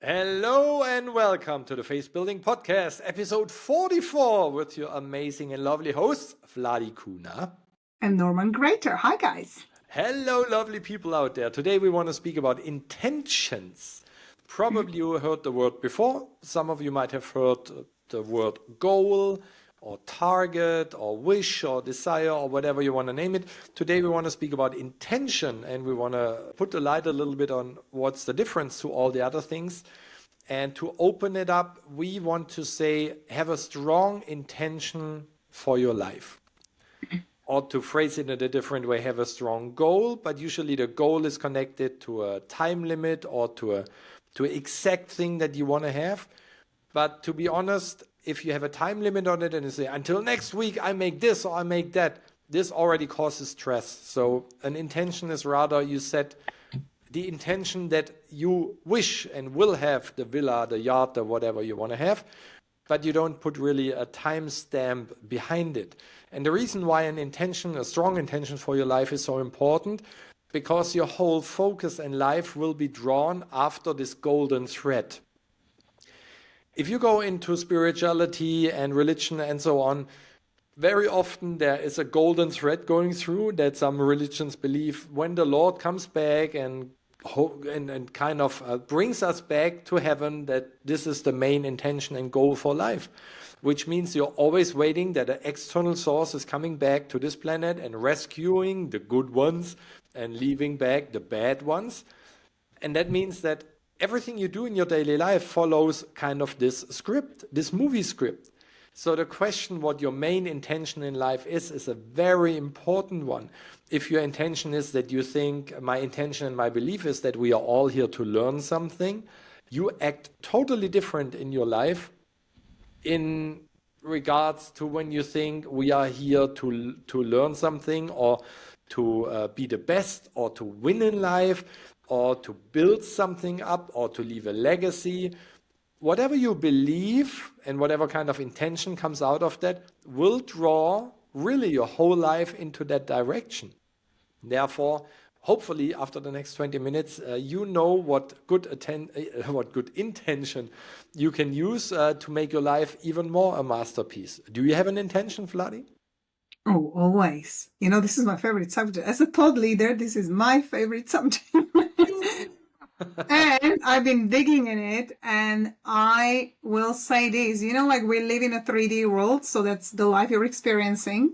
Hello and welcome to the Face Building Podcast, episode 44, with your amazing and lovely hosts, Vladi Kuna. And Norman Gräter. Hi, guys. Hello, lovely people out there. Today we want to speak about intentions. Probably you heard the word before. Some of you might have heard the word goal or target or wish or desire or whatever you want to name it. Today we want to speak about intention, and we want to put the light a little bit on what's the difference to all the other things. And to open it up, we want to say, have a strong intention for your life. Or to phrase it in a different way, have a strong goal, but usually the goal is connected to a time limit or to an exact thing that you want to have. But to be honest, if you have a time limit on it and you say, until next week I make this or I make that, this already causes stress. So an intention is rather you set the intention that you wish and will have the villa, the yacht, or whatever you want to have, but you don't put really a time stamp behind it. And the reason why an intention, a strong intention for your life is so important, because your whole focus in life will be drawn after this golden thread. If you go into spirituality and religion and so on, very often there is a golden thread going through that some religions believe when the Lord comes back and kind of brings us back to heaven, that this is the main intention and goal for life, which means you're always waiting that an external source is coming back to this planet and rescuing the good ones and leaving back the bad ones. And that means that everything you do in your daily life follows kind of this script, this movie script. So the question what your main intention in life is a very important one. If your intention is that you think, my intention and my belief is that we are all here to learn something, you act totally different in your life in regards to when you think we are here to learn something or to be the best or to win in life or to build something up or to leave a legacy. Whatever you believe and whatever kind of intention comes out of that will draw really your whole life into that direction. Therefore, hopefully after the next 20 minutes, you know what good intention you can use to make your life even more a masterpiece. Do you have an intention, Vladi? Oh, always. You know, this is my favorite subject. As a pod leader, this is my favorite subject. And I've been digging in it, and I will say this, you know, like we live in a 3D world, so that's the life you're experiencing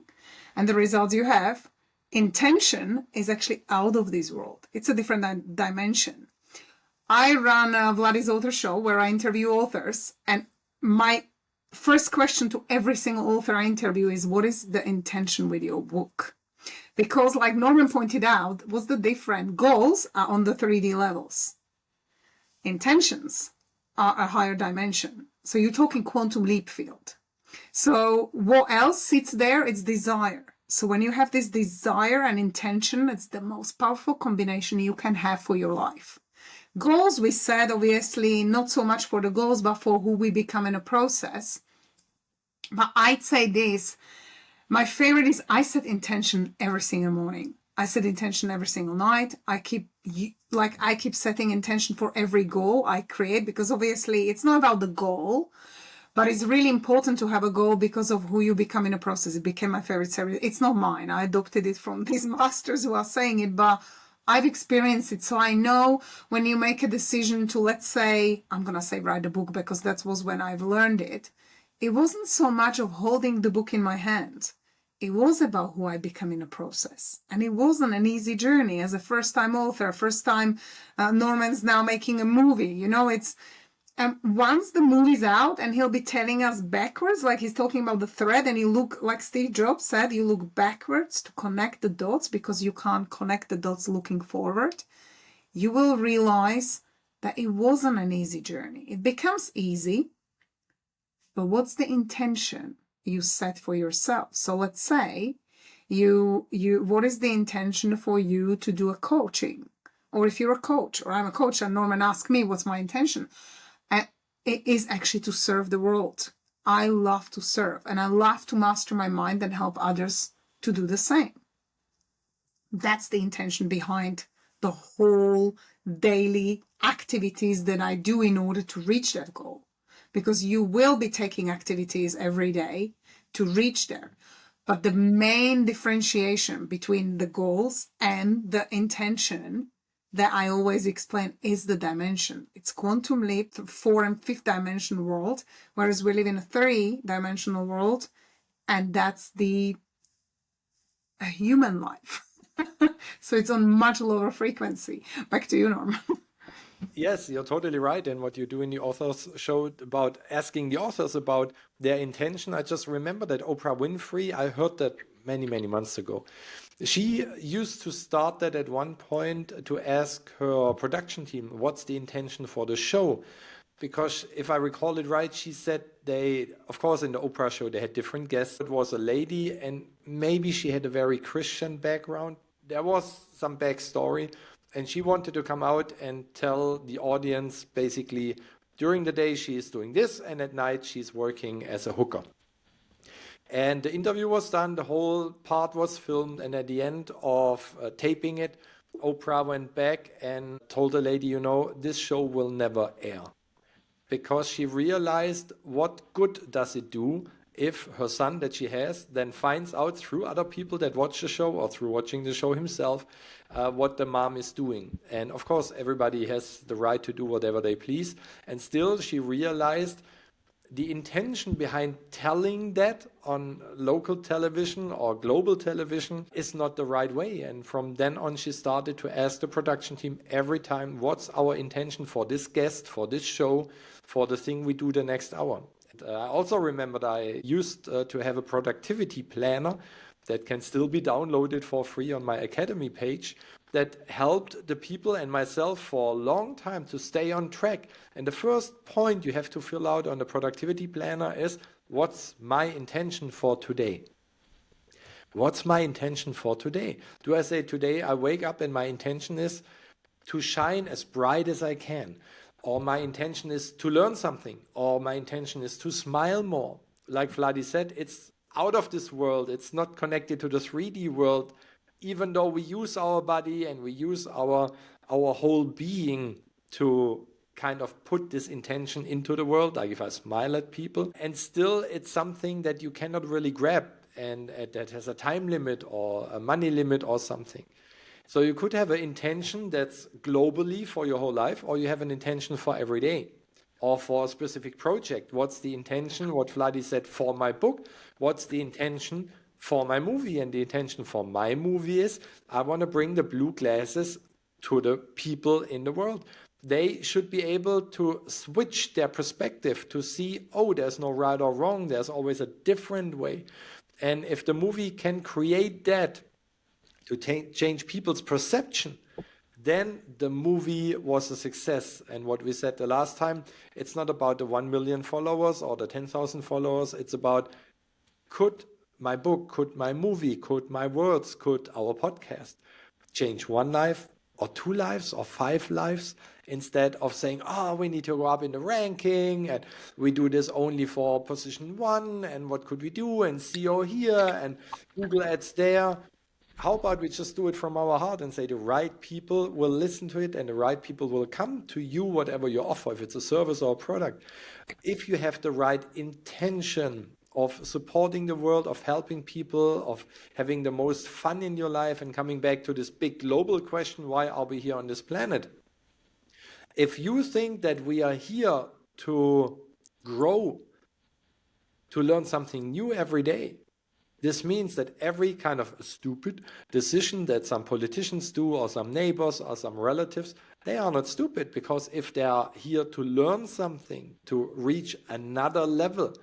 and the results you have. Intention is actually out of this world. It's a different dimension. I run Vladi's Author Show where I interview authors, and my first question to every single author I interview is, what is the intention with your book? Because like Norman pointed out, what's the difference? Goals are on the 3D levels. Intentions are a higher dimension. So you're talking quantum leap field. So what else sits there? It's desire. So when you have this desire and intention, it's the most powerful combination you can have for your life. Goals, we said, obviously, not so much for the goals, but for who we become in a process. But I'd say this, my favorite is I set intention every single morning. I set intention every single night. I keep setting intention for every goal I create, because obviously it's not about the goal, but it's really important to have a goal because of who you become in a process. It became my favorite series. It's not mine. I adopted it from these masters who are saying it, but I've experienced it. So I know when you make a decision to, let's say, I'm going to say write a book, because that was when I've learned it. It wasn't so much of holding the book in my hand. It was about who I become in a process. And it wasn't an easy journey as a first-time author, Norman's now making a movie. You know, it's once the movie's out and he'll be telling us backwards, like he's talking about the thread, and you look, like Steve Jobs said, you look backwards to connect the dots, because you can't connect the dots looking forward. You will realize that it wasn't an easy journey. It becomes easy, but what's the intention you set for yourself? So let's say what is the intention for you to do a coaching? Or if you're a coach, or I'm a coach, and Norman asked me, what's my intention? It is actually to serve the world. I love to serve, and I love to master my mind and help others to do the same. That's the intention behind the whole daily activities that I do in order to reach that goal. Because you will be taking activities every day to reach there. But the main differentiation between the goals and the intention that I always explain is the dimension. It's quantum leap, 4th and 5th dimension world, whereas we live in a 3-dimensional world, and that's a human life. So it's on much lower frequency. Back to you, Norm. Yes, you're totally right. And what you do in the authors show about asking the authors about their intention. I just remember that Oprah Winfrey, I heard that many, many months ago. She used to start that at one point to ask her production team, what's the intention for the show? Because if I recall it right, she said of course, in the Oprah show, they had different guests. It was a lady, and maybe she had a very Christian background. There was some backstory. And she wanted to come out and tell the audience, basically, during the day she is doing this, and at night she's working as a hooker. And the interview was done, the whole part was filmed, and at the end of taping it, Oprah went back and told the lady, this show will never air. Because she realized what good does it do if her son that she has then finds out through other people that watch the show or through watching the show himself what the mom is doing. And of course, everybody has the right to do whatever they please. And still, she realized the intention behind telling that on local television or global television is not the right way. And from then on, she started to ask the production team every time, what's our intention for this guest, for this show, for the thing we do the next hour? I also remembered I used to have a productivity planner that can still be downloaded for free on my Academy page that helped the people and myself for a long time to stay on track. And the first point you have to fill out on the productivity planner is, what's my intention for today? What's my intention for today? Do I say today I wake up and my intention is to shine as bright as I can? Or my intention is to learn something, or my intention is to smile more. Like Vladi said, it's out of this world. It's not connected to the 3D world, even though we use our body and we use our whole being to kind of put this intention into the world, like if I smile at people. And still, it's something that you cannot really grab, and that has a time limit or a money limit or something. So you could have an intention that's globally for your whole life, or you have an intention for every day or for a specific project. What's the intention? What Vladi said for my book. What's the intention for my movie? And the intention for my movie is I want to bring the blue glasses to the people in the world. They should be able to switch their perspective to see, oh, there's no right or wrong. There's always a different way. And if the movie can create that, to change people's perception, then the movie was a success. And what we said the last time, it's not about the 1 million followers or the 10,000 followers. It's about, could my book, could my movie, could my words, could our podcast change one life or 2 lives or 5 lives, instead of saying, we need to go up in the ranking and we do this only for position 1 and what could we do, and SEO here and Google ads there. How about we just do it from our heart and say the right people will listen to it and the right people will come to you, whatever you offer, if it's a service or a product. If you have the right intention of supporting the world, of helping people, of having the most fun in your life, and coming back to this big global question, why are we here on this planet? If you think that we are here to grow, to learn something new every day, this means that every kind of stupid decision that some politicians do, or some neighbors, or some relatives, they are not stupid, because if they are here to learn something, to reach another level,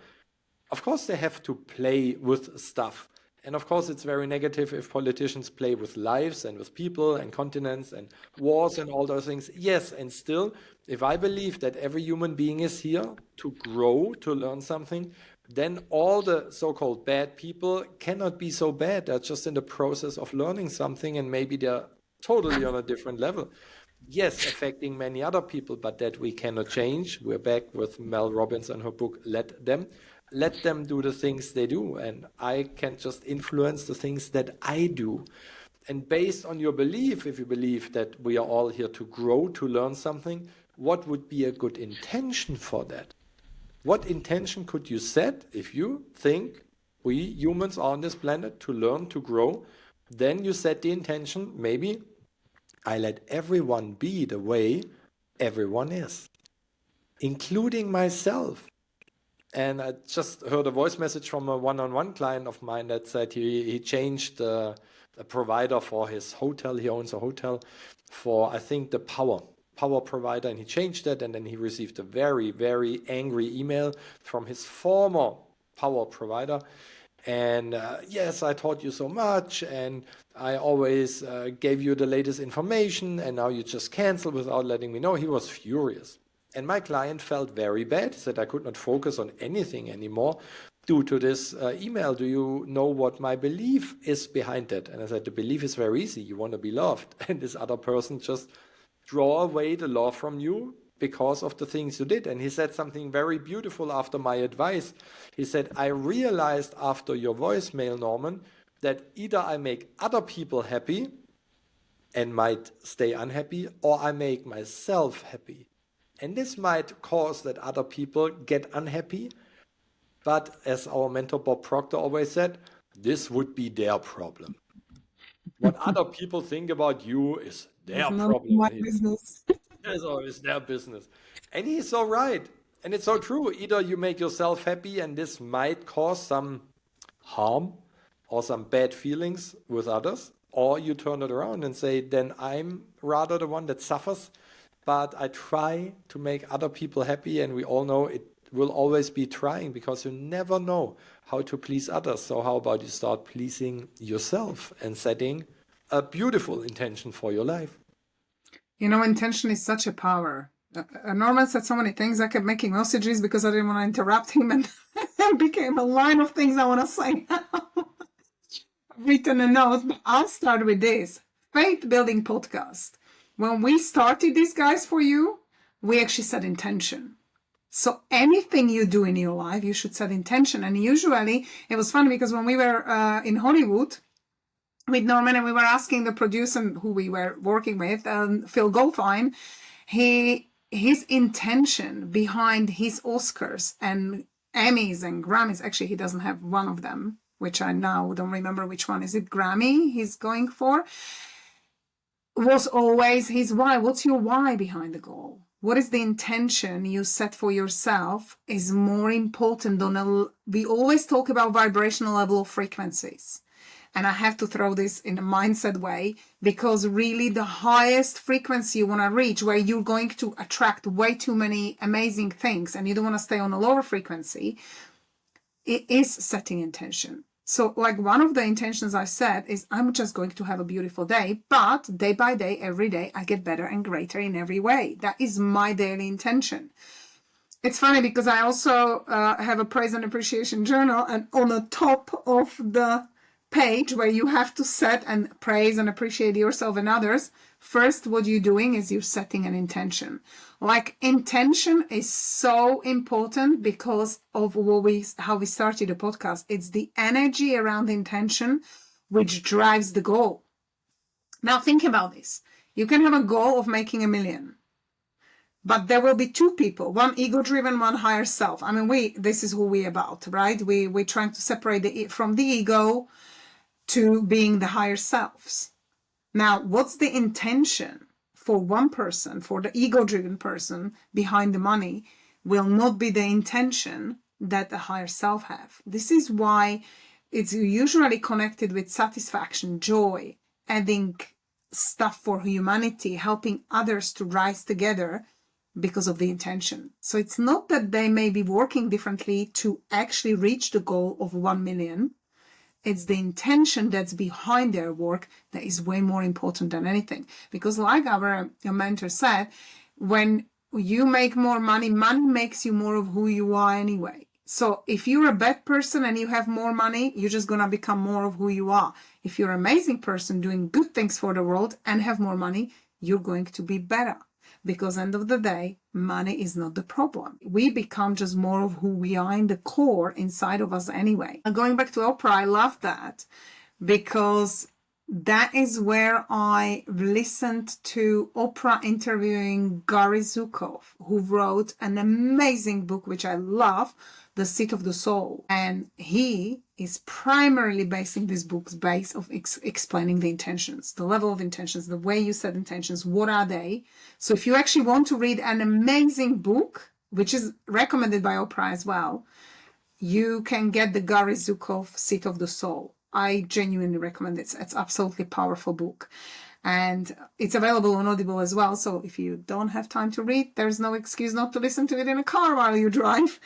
of course they have to play with stuff. And of course it's very negative if politicians play with lives and with people and continents and wars and all those things. Yes, and still, if I believe that every human being is here to grow, to learn something, then all the so-called bad people cannot be so bad. They're just in the process of learning something, and maybe they're totally on a different level. Yes, affecting many other people, but that we cannot change. We're back with Mel Robbins and her book, Let Them do the things they do. And I can just influence the things that I do. And based on your belief, if you believe that we are all here to grow, to learn something, what would be a good intention for that? What intention could you set if you think we humans are on this planet to learn, to grow? Then you set the intention, maybe I let everyone be the way everyone is, including myself. And I just heard a voice message from a one-on-one client of mine that said he changed the provider for his hotel. He owns a hotel for, I think, the power provider, and he changed that, and then he received a very, very angry email from his former power provider. And yes, I taught you so much, and I always gave you the latest information, and now you just canceled without letting me know. He was furious. And my client felt very bad. He said, I could not focus on anything anymore due to this email. Do you know what my belief is behind that? And I said, the belief is very easy. You want to be loved. And this other person just draw away the love from you because of the things you did. And he said something very beautiful after my advice. He said, I realized after your voicemail, Norman, that either I make other people happy and might stay unhappy, or I make myself happy. And this might cause that other people get unhappy. But as our mentor Bob Proctor always said, this would be their problem. What other people think about you is their problem. My business. It's always their business. And he's so right. And it's so true. Either you make yourself happy, and this might cause some harm or some bad feelings with others, or you turn it around and say, then I'm rather the one that suffers, but I try to make other people happy. And we all know it will always be trying, because you never know how to please others. So how about you start pleasing yourself and setting a beautiful intention for your life? You know, intention is such a power. Norman said so many things. I kept making messages because I didn't want to interrupt him, and it became a line of things I want to say. I've written a note, but I'll start with this. Faith Building Podcast. When we started this, guys, for you, we actually set intention. So anything you do in your life, you should set intention. And usually, it was funny because when we were in Hollywood with Norman, and we were asking the producer who we were working with, Phil Goldfine, his intention behind his Oscars and Emmys and Grammys, actually he doesn't have one of them, which I now don't remember which one. Is it Grammy he's going for? Was always his why. What's your why behind the goal? What is the intention you set for yourself is more important than we always talk about vibrational level of frequencies. And I have to throw this in a mindset way, because really the highest frequency you want to reach, where you're going to attract way too many amazing things and you don't want to stay on a lower frequency, it is setting intention. So like one of the intentions I set is I'm just going to have a beautiful day, but day by day, every day, I get better and greater in every way. That is my daily intention. It's funny because I also have a praise and appreciation journal, and on the top of the page where you have to set and praise and appreciate yourself and others, first what you're doing is you're setting an intention. Like intention is so important because of how we started the podcast. It's the energy around intention which drives the goal. Now think about this. You can have a goal of making $1 million, but there will be two people, one ego-driven, one higher self. I mean, this is who we're about, right? We're trying to separate from the ego to being the higher selves. Now, what's the intention for one person, for the ego-driven person behind the money, will not be the intention that the higher self have. This is why it's usually connected with satisfaction, joy, adding stuff for humanity, helping others to rise together because of the intention. So it's not that they may be working differently to actually reach the goal of 1 million. It's the intention that's behind their work that is way more important than anything. Because like our mentor said, when you make more money, money makes you more of who you are anyway. So if you're a bad person and you have more money, you're just going to become more of who you are. If you're an amazing person doing good things for the world and have more money, you're going to be better. Because end of the day, money is not the problem. We become just more of who we are in the core inside of us anyway. And going back to Oprah, I love that because that is where I listened to Oprah interviewing Gary Zukov, who wrote an amazing book, which I love, The Seat of the Soul. And he is primarily basing these books based of explaining the intentions, the level of intentions, the way you set intentions, what are they? So if you actually want to read an amazing book, which is recommended by Oprah as well, you can get the Gary Zukov Seat of the Soul. I genuinely recommend it. It's absolutely powerful book. And it's available on Audible as well. So if you don't have time to read, there's no excuse not to listen to it in a car while you drive.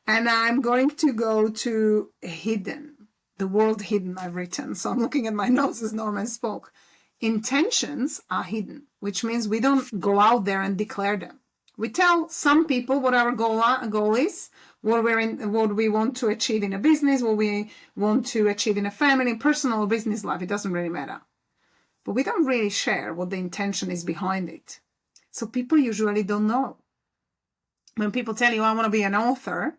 And I'm going to go to Hidden, the word hidden I've written. So I'm looking at my notes as Norman spoke. Intentions are hidden, which means we don't go out there and declare them. We tell some people what our goal is, what we want to achieve in a business, what we want to achieve in a family, personal or business life. It doesn't really matter. But we don't really share what the intention is behind it. So people usually don't know. When people tell you, I want to be an author,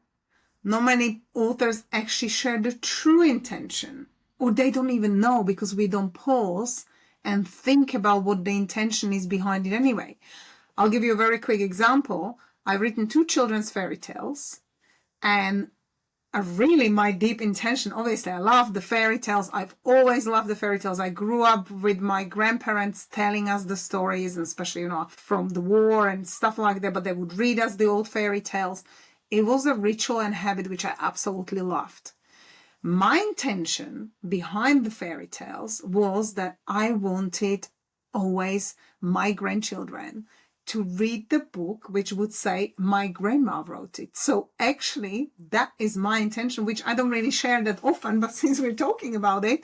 not many authors actually share the true intention. Or they don't even know because we don't pause and think about what the intention is behind it anyway. I'll give you a very quick example. I've written 2 children's fairy tales, and really my deep intention, obviously I love the fairy tales. I've always loved the fairy tales. I grew up with my grandparents telling us the stories, and especially, from the war and stuff like that, but they would read us the old fairy tales. It was a ritual and habit which I absolutely loved. My intention behind the fairy tales was that I wanted always my grandchildren to read the book which would say my grandma wrote it. So actually that is my intention, which I don't really share that often, but since we're talking about it,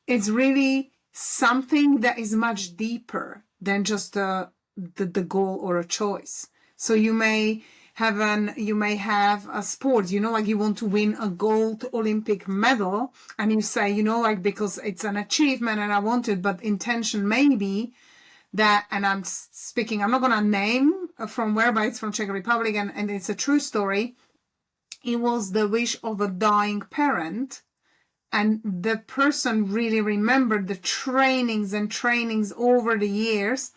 it's really something that is much deeper than just the goal or a choice. So you may have a sport, like you want to win a gold Olympic medal, and you say, because it's an achievement and I want it, but intention may be that, and I'm not going to name from where, but it's from Czech Republic, and it's a true story. It was the wish of a dying parent, and the person really remembered the trainings over the years,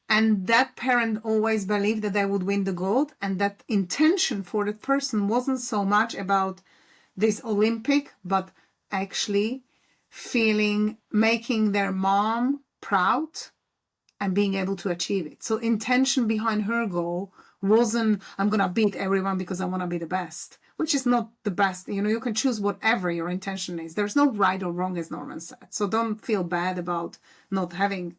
and that parent always believed that they would win the gold, and that intention for that person wasn't so much about this Olympic, but actually making their mom proud and being able to achieve it. So intention behind her goal wasn't, I'm going to beat everyone because I want to be the best, which is not the best. You can choose whatever your intention is. There's no right or wrong, as Norman said. So don't feel bad about not having,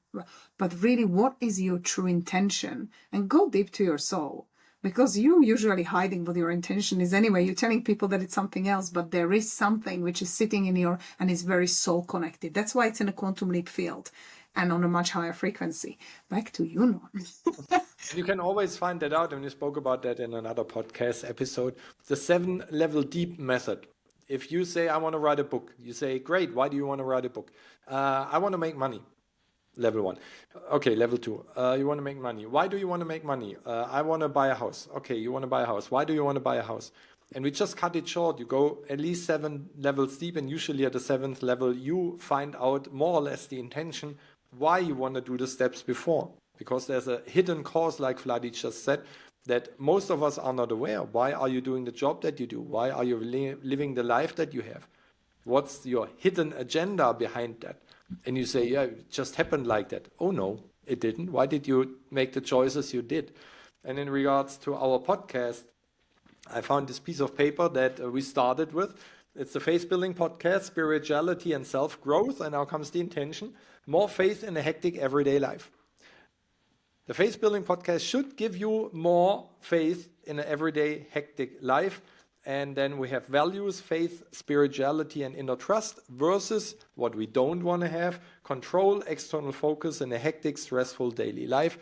but really, what is your true intention? And go deep to your soul, because you're usually hiding what your intention is anyway. You're telling people that it's something else, but there is something which is sitting in and is very soul connected. That's why it's in a quantum leap field and on a much higher frequency. Back to you, Norm. You can always find that out, and we spoke about that in another podcast episode, the 7-level deep method. If you say, I want to write a book, you say, great, why do you want to write a book? I want to make money. Level 1. Okay, level 2. You want to make money. Why do you want to make money? I want to buy a house. Okay, you want to buy a house. Why do you want to buy a house? And we just cut it short. You go at least 7 levels deep, and usually at the 7th level, you find out more or less the intention why you want to do the steps before. Because there's a hidden cause, like Vladi just said, that most of us are not aware. Why are you doing the job that you do? Why are you living the life that you have? What's your hidden agenda behind that? And you say, yeah, it just happened like that. Oh no, it didn't. Why did you make the choices you did? And in regards to our podcast, I found this piece of paper that we started with. It's the Faith Building Podcast, Spirituality and Self-Growth. And now comes the intention: more faith in a hectic everyday life. The Faith Building Podcast should give you more faith in an everyday hectic life. And then we have values, faith, spirituality, and inner trust versus what we don't want to have: control, external focus in a hectic, stressful daily life.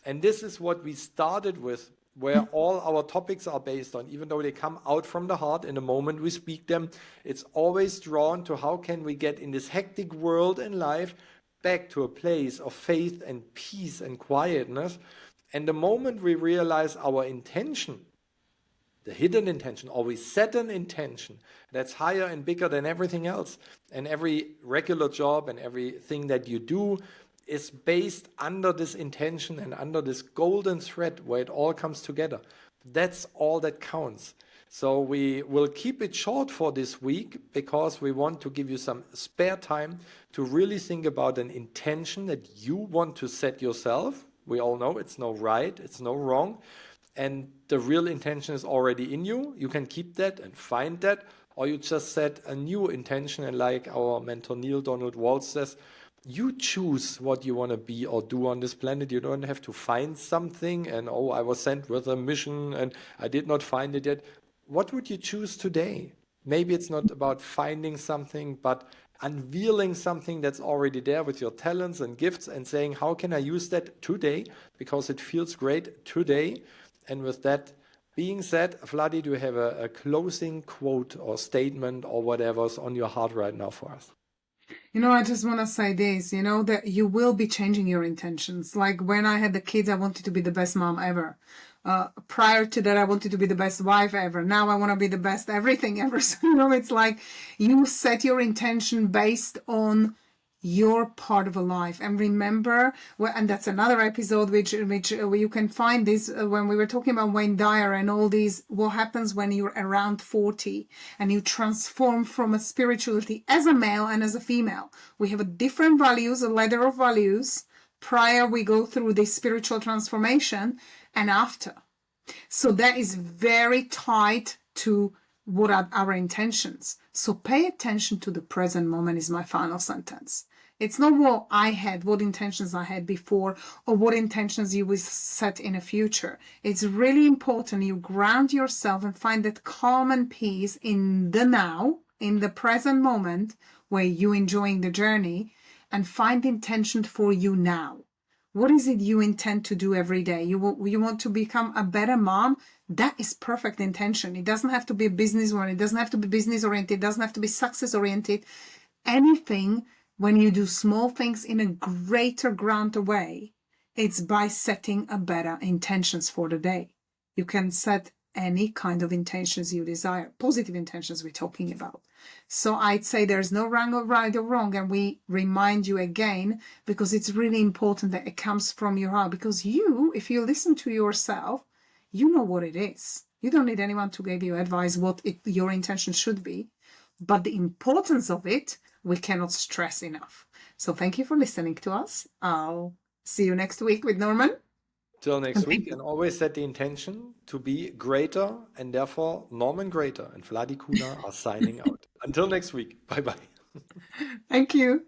And this is what we started with, where all our topics are based on. Even though they come out from the heart in the moment we speak them, it's always drawn to how can we get in this hectic world and life back to a place of faith and peace and quietness. And the moment we realize our intention, the hidden intention, or we set an intention that's higher and bigger than everything else. And every regular job and everything that you do is based under this intention and under this golden thread where it all comes together. That's all that counts. So we will keep it short for this week because we want to give you some spare time to really think about an intention that you want to set yourself. We all know it's no right, it's no wrong. And the real intention is already in you. You can keep that and find that, or you just set a new intention. And like our mentor Neil Donald Walsh says, you choose what you want to be or do on this planet. You don't have to find something and, oh, I was sent with a mission and I did not find it yet. What would you choose today? Maybe it's not about finding something, but unveiling something that's already there with your talents and gifts and saying, how can I use that today? Because it feels great today. And with that being said, Vladi, do you have a closing quote or statement or whatever's on your heart right now for us? I just want to say this, that you will be changing your intentions. Like when I had the kids, I wanted to be the best mom ever. Prior to that, I wanted to be the best wife ever. Now I want to be the best everything ever. So, it's like you set your intention based on your part of a life. And remember, and that's another episode which you can find this when we were talking about Wayne Dyer and all these, what happens when you're around 40 and you transform from a spirituality as a male and as a female. We have a different values, a ladder of values. Prior, we go through this spiritual transformation and after. So that is very tied to what are our intentions. So pay attention to the present moment is my final sentence. It's not what intentions I had before or what intentions you will set in the future. It's really important you ground yourself and find that calm and peace in the now, in the present moment where you're enjoying the journey, and find intention for you now. What is it you intend to do every day? You want to become a better mom? That is perfect intention. It doesn't have to be a business one. It doesn't have to be business oriented. It doesn't have to be success oriented. Anything, when you do small things in a greater, grander way, it's by setting a better intentions for the day. You can set any kind of intentions you desire, positive intentions we're talking about. So I'd say there's no right or wrong, and we remind you again, because it's really important that it comes from your heart, because if you listen to yourself, you know what it is. You don't need anyone to give you advice what your intention should be, but the importance of it, we cannot stress enough. So thank you for listening to us. I'll see you next week with Norman. Till next week, and always set the intention to be greater, and therefore Norman Gräter and Vladi Kuna are signing out. Until next week. Bye-bye. Thank you.